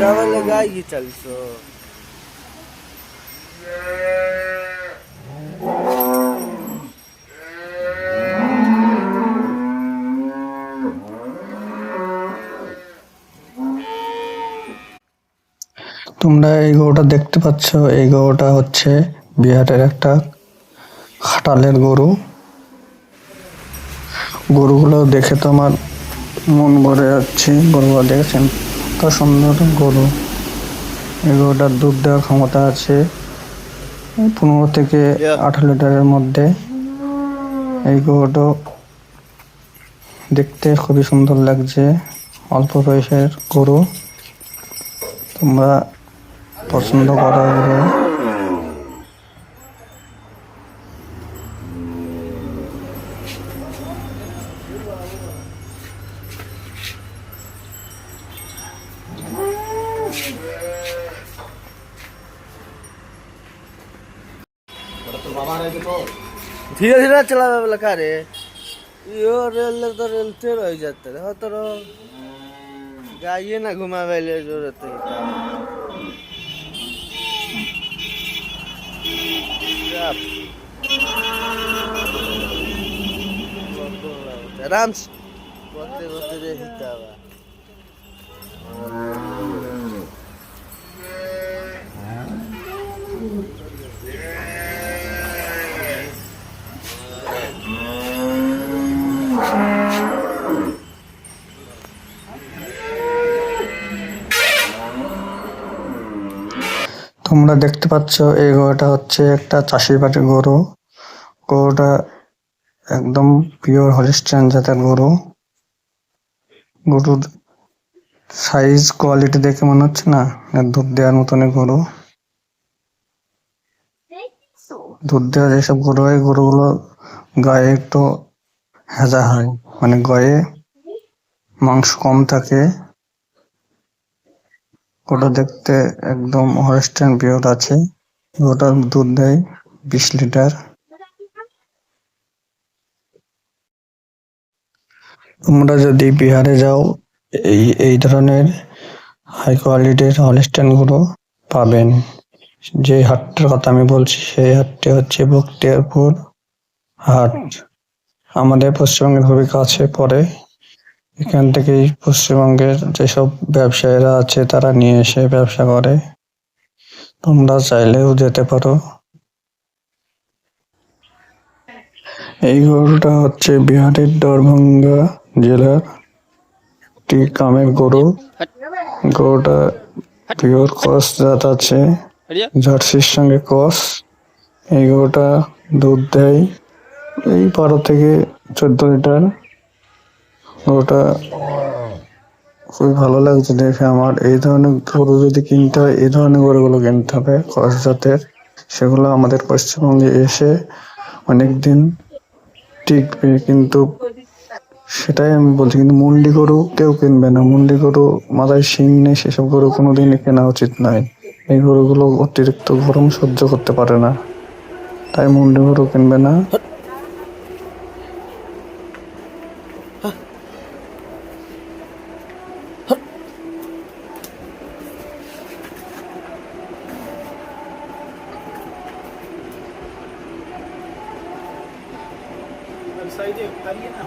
चावल गाय चलছো তোমরা এই গরুটা দেখতে পাচ্ছ, এই গরুটা হচ্ছে বিহারের একটা খাটালের গরু। গরুগুলো দেখে তো আমার মন ভরে যাচ্ছে। গরুগুলো দেখেছেন কত সুন্দর গরু। এই গরুটার দুধ দেওয়ার ক্ষমতা আছে 15 থেকে 18 লিটারের মধ্যে। এই গরুটা দেখতে খুবই সুন্দর লাগছে, অল্প বয়সের গরু। তোমরা পছন্দ করো গরু। धीरे धीरे चलावे वाला का रे यो रेल तो रेलते रह जाते हो तो गाइए ना घुमावे ले जरूरत है आराम से बोलते बोलते देखता हुआ তোমরা দেখতে পাচ্ছ এই গরুটা হচ্ছে একটা চাষির বাড়ির গরু। গরুটা একদম পিওর হলিস্টিয়ান জাতের গরু। গরুর সাইজ কোয়ালিটি দেখে মনে হচ্ছে না দুধ দেওয়ার মতনই গরু। দুধ দেওয়া যেসব গরু হয়, গরুগুলো গায়ে একটু হেজা হয়, মানে গায়ে মাংস কম থাকে। ওটা দেখতে একদম হলিস্টিয়ান পিওর আছে। ওটার দুধ দেয় 20 লিটার। তোমরা যদি বিহারে যাও, এই ধরনের হাই কোয়ালিটির হলিস্টিয়ান গরু পাবেন। যে হাটটার কথা আমি বলছি সেই হাটটি হচ্ছে বখতিয়ারপুর হাট। আমাদের পশ্চিমবঙ্গের খুবই কাছে পড়ে। এখান থেকেই পশ্চিমবঙ্গের যেসব ব্যবসায়ীরা আছে তারা নিয়ে এসে ব্যবসা করে। তোমরা চাইলেও যেতে পারো। এই গরুটা হচ্ছে বিহারের দরভঙ্গা জেলার একটি কামের গরু। গরুটা পিওর ক্রস জাত আছে, জার্সির সঙ্গে ক্রস। এই গরুটা দুধ দেয় এই 12 থেকে 14 লিটার। গরুটা খুবই ভালো লাগছে দেখে আমার। এই ধরনের গরু যদি কিনতে হয়, এই ধরনের গরুগুলো কিনতে হবে ক্রস জাতের। সেগুলো আমাদের পশ্চিমবঙ্গে এসে অনেকদিন টিকবে, কিন্তু সেটাই আমি বলছি। কিন্তু মুন্ডি গরু কেউ কিনবে না। মুন্ডি গরু মাথায় শিং নেই, সেসব গরু কোনোদিনই কেনা উচিত নয়। এই গরুগুলো অতিরিক্ত গরম সহ্য করতে পারে না, তাই মুন্ডি গরু কিনবে না। साइड करिए ना।